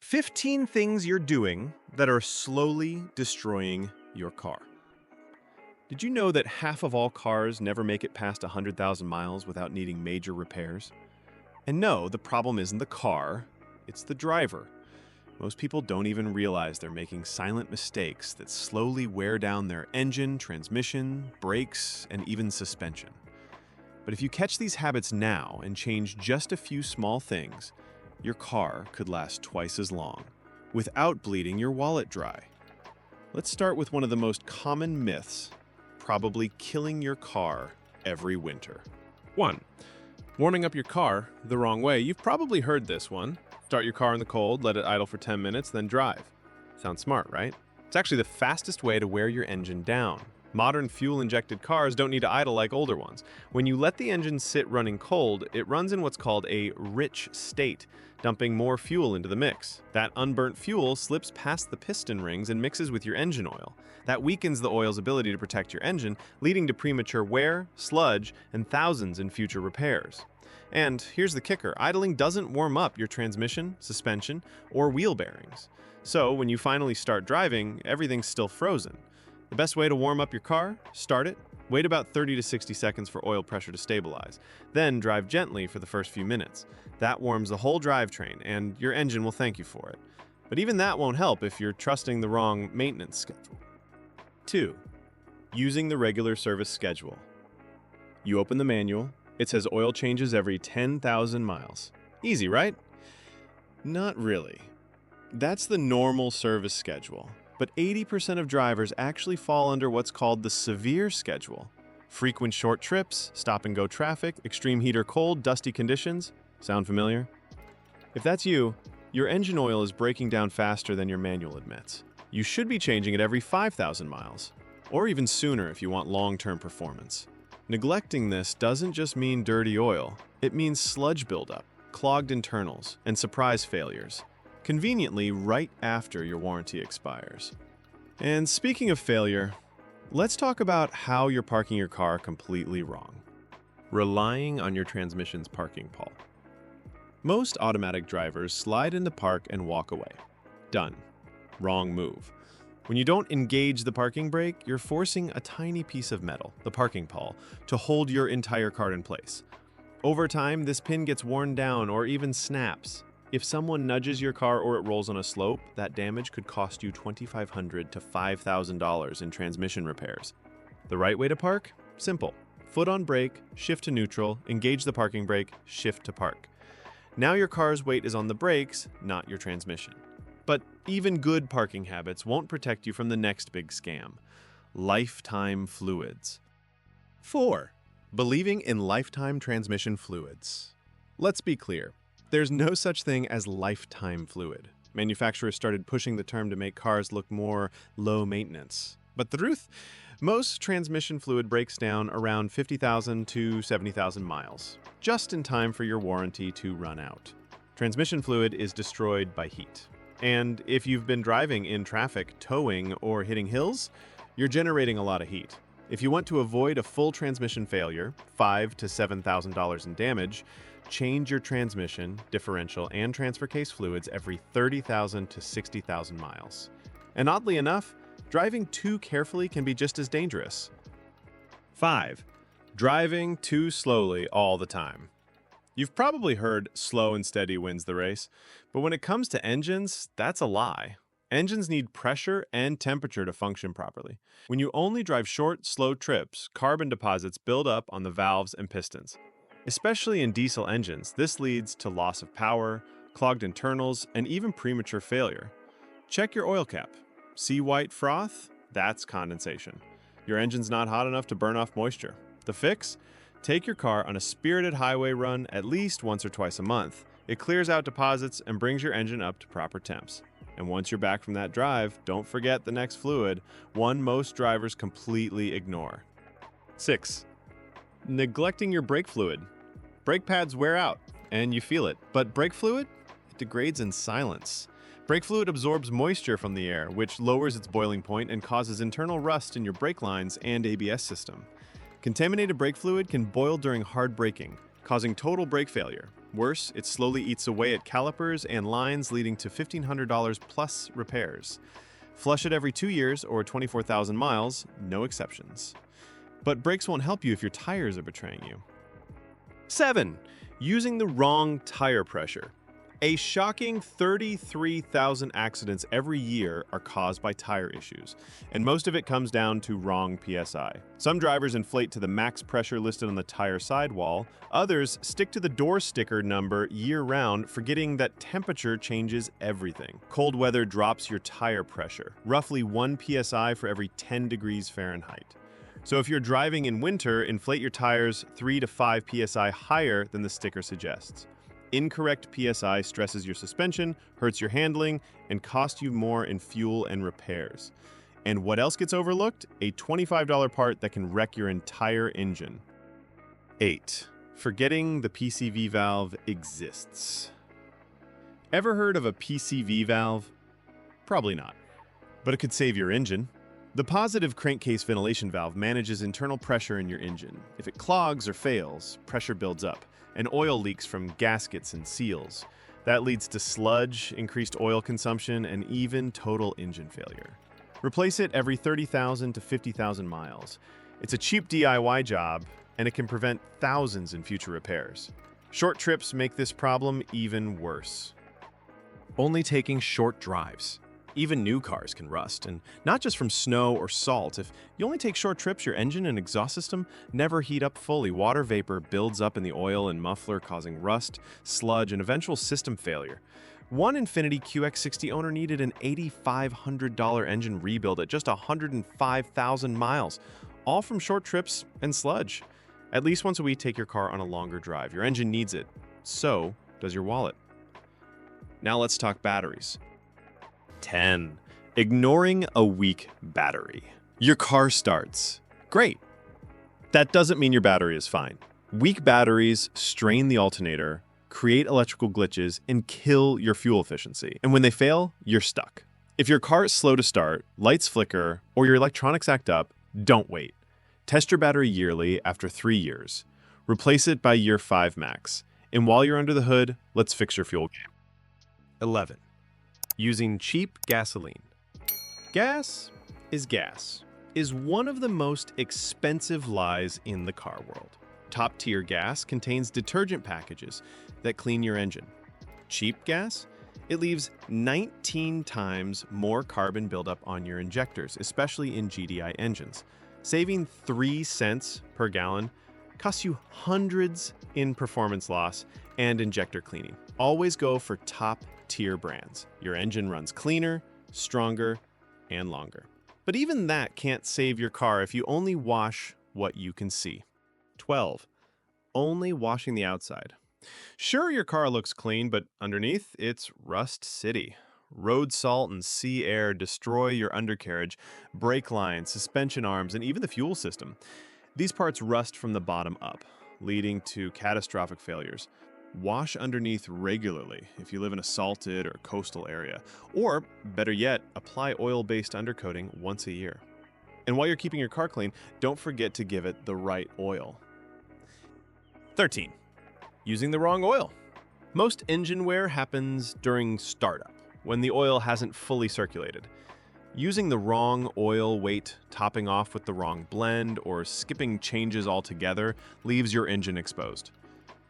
15 things you're doing that are slowly destroying your car. Did you know that half of all cars never make it past 100,000 miles without needing major repairs? And no, the problem isn't the car, it's the driver. Most people don't even realize they're making silent mistakes that slowly wear down their engine, transmission, brakes, and even suspension. But if you catch these habits now and change just a few small things, your car could last twice as long, without bleeding your wallet dry. Let's start with one of the most common myths, probably killing your car every winter. 1. Warming up your car the wrong way. You've probably heard this one. Start your car in the cold, let it idle for 10 minutes, then drive. Sounds smart, right? It's actually the fastest way to wear your engine down. Modern fuel-injected cars don't need to idle like older ones. When you let the engine sit running cold, it runs in what's called a rich state, dumping more fuel into the mix. That unburnt fuel slips past the piston rings and mixes with your engine oil. That weakens the oil's ability to protect your engine, leading to premature wear, sludge, and thousands in future repairs. And here's the kicker, idling doesn't warm up your transmission, suspension, or wheel bearings. So when you finally start driving, everything's still frozen. The best way to warm up your car? Start it, wait about 30 to 60 seconds for oil pressure to stabilize, then drive gently for the first few minutes. That warms the whole drivetrain, and your engine will thank you for it. But even that won't help if you're trusting the wrong maintenance schedule. 2. Using the regular service schedule. You open the manual, it says oil changes every 10,000 miles. Easy, right? Not really. That's the normal service schedule. But 80% of drivers actually fall under what's called the severe schedule. Frequent short trips, stop-and-go traffic, extreme heat or cold, dusty conditions. Sound familiar? If that's you, your engine oil is breaking down faster than your manual admits. You should be changing it every 5,000 miles, or even sooner if you want long-term performance. Neglecting this doesn't just mean dirty oil. It means sludge buildup, clogged internals, and surprise failures. Conveniently right after your warranty expires. And speaking of failure, let's talk about how you're parking your car completely wrong. Relying on your transmission's parking pole. Most automatic drivers slide into park and walk away. Done. Wrong move. When you don't engage the parking brake, you're forcing a tiny piece of metal, the parking pole, to hold your entire car in place. Over time, this pin gets worn down or even snaps. If someone nudges your car or it rolls on a slope, that damage could cost you $2,500 to $5,000 in transmission repairs. The right way to park? Simple. Foot on brake, shift to neutral, engage the parking brake, shift to park. Now your car's weight is on the brakes, not your transmission. But even good parking habits won't protect you from the next big scam. Lifetime fluids. 4. Believing in lifetime transmission fluids. Let's be clear. There's no such thing as lifetime fluid. Manufacturers started pushing the term to make cars look more low maintenance. But the truth? Most transmission fluid breaks down around 50,000 to 70,000 miles, just in time for your warranty to run out. Transmission fluid is destroyed by heat. And if you've been driving in traffic, towing, or hitting hills, you're generating a lot of heat. If you want to avoid a full transmission failure, $5,000 to $7,000 in damage, change your transmission, differential, and transfer case fluids every 30,000 to 60,000 miles. And oddly enough, driving too carefully can be just as dangerous. 5. Driving too slowly all the time. You've probably heard slow and steady wins the race, but when it comes to engines, that's a lie. Engines need pressure and temperature to function properly. When you only drive short, slow trips, carbon deposits build up on the valves and pistons. Especially in diesel engines, this leads to loss of power, clogged internals, and even premature failure. Check your oil cap. See white froth? That's condensation. Your engine's not hot enough to burn off moisture. The fix? Take your car on a spirited highway run at least once or twice a month. It clears out deposits and brings your engine up to proper temps. And once you're back from that drive, don't forget the next fluid, one most drivers completely ignore. 6. Neglecting your brake fluid. Brake pads wear out, and you feel it. But brake fluid? It degrades in silence. Brake fluid absorbs moisture from the air, which lowers its boiling point and causes internal rust in your brake lines and ABS system. Contaminated brake fluid can boil during hard braking, causing total brake failure. Worse, it slowly eats away at calipers and lines, leading to $1,500 plus repairs. Flush it every 2 years or 24,000 miles, no exceptions. But brakes won't help you if your tires are betraying you. 7. Using the wrong tire pressure. A shocking 33,000 accidents every year are caused by tire issues, and most of it comes down to wrong PSI. Some drivers inflate to the max pressure listed on the tire sidewall. Others stick to the door sticker number year-round, forgetting that temperature changes everything. Cold weather drops your tire pressure, roughly 1 PSI for every 10 degrees Fahrenheit. So if you're driving in winter, inflate your tires 3 to 5 PSI higher than the sticker suggests. Incorrect PSI stresses your suspension, hurts your handling, and costs you more in fuel and repairs. And what else gets overlooked? A $25 part that can wreck your entire engine. 8. Forgetting the PCV valve exists. Ever heard of a PCV valve? Probably not. But it could save your engine. The positive crankcase ventilation valve manages internal pressure in your engine. If it clogs or fails, pressure builds up, and oil leaks from gaskets and seals. That leads to sludge, increased oil consumption, and even total engine failure. Replace it every 30,000 to 50,000 miles. It's a cheap DIY job, and it can prevent thousands in future repairs. Short trips make this problem even worse. Only taking short drives. Even new cars can rust, and not just from snow or salt. If you only take short trips, your engine and exhaust system never heat up fully. Water vapor builds up in the oil and muffler, causing rust, sludge, and eventual system failure. One Infiniti QX60 owner needed an $8,500 engine rebuild at just 105,000 miles, all from short trips and sludge. At least once a week, take your car on a longer drive. Your engine needs it. So does your wallet. Now let's talk batteries. 10. Ignoring a weak battery. Your car starts. Great. That doesn't mean your battery is fine. Weak batteries strain the alternator, create electrical glitches, and kill your fuel efficiency. And when they fail, you're stuck. If your car is slow to start, lights flicker, or your electronics act up, don't wait. Test your battery yearly after 3 years. Replace it by year 5 max. And while you're under the hood, let's fix your fuel game. 11. Using cheap gasoline. Gas is one of the most expensive lies in the car world. Top-tier gas contains detergent packages that clean your engine. Cheap gas? It leaves 19 times more carbon buildup on your injectors, especially in GDI engines. Saving 3 cents per gallon costs you hundreds in performance loss and injector cleaning. Always go for top-tier brands. Your engine runs cleaner, stronger, and longer. But even that can't save your car if you only wash what you can see. 12. Only washing the outside. Sure, your car looks clean, but underneath, it's rust city. Road salt and sea air destroy your undercarriage, brake lines, suspension arms, and even the fuel system. These parts rust from the bottom up, leading to catastrophic failures. Wash underneath regularly if you live in a salted or coastal area. Or, better yet, apply oil-based undercoating once a year. And while you're keeping your car clean, don't forget to give it the right oil. 13. Using the wrong oil. Most engine wear happens during startup, when the oil hasn't fully circulated. Using the wrong oil weight, topping off with the wrong blend, or skipping changes altogether leaves your engine exposed.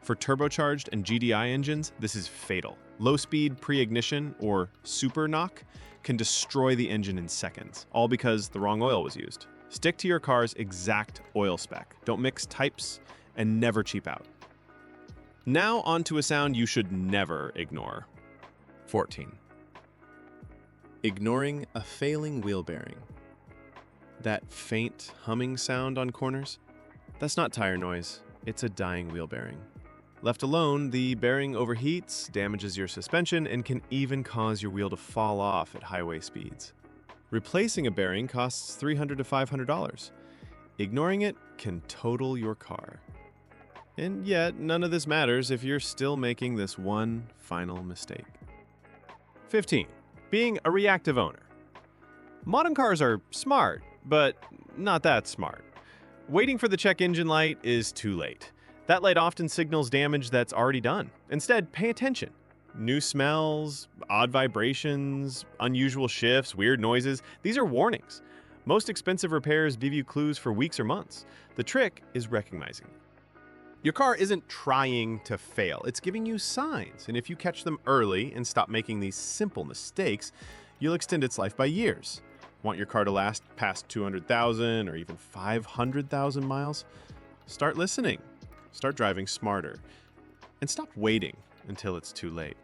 For turbocharged and GDI engines, this is fatal. Low-speed pre-ignition, or super knock, can destroy the engine in seconds, all because the wrong oil was used. Stick to your car's exact oil spec. Don't mix types, and never cheap out. Now onto a sound you should never ignore. 14. Ignoring a failing wheel bearing. That faint humming sound on corners? That's not tire noise, it's a dying wheel bearing. Left alone, the bearing overheats, damages your suspension, and can even cause your wheel to fall off at highway speeds. Replacing a bearing costs $300 to $500. Ignoring it can total your car. And yet, none of this matters if you're still making this one final mistake. 15. Being a reactive owner. Modern cars are smart, but not that smart. Waiting for the check engine light is too late. That light often signals damage that's already done. Instead, pay attention. New smells, odd vibrations, unusual shifts, weird noises, these are warnings. Most expensive repairs give you clues for weeks or months. The trick is recognizing them. Your car isn't trying to fail, it's giving you signs. And if you catch them early and stop making these simple mistakes, you'll extend its life by years. Want your car to last past 200,000 or even 500,000 miles? Start listening. Start driving smarter. And stop waiting until it's too late.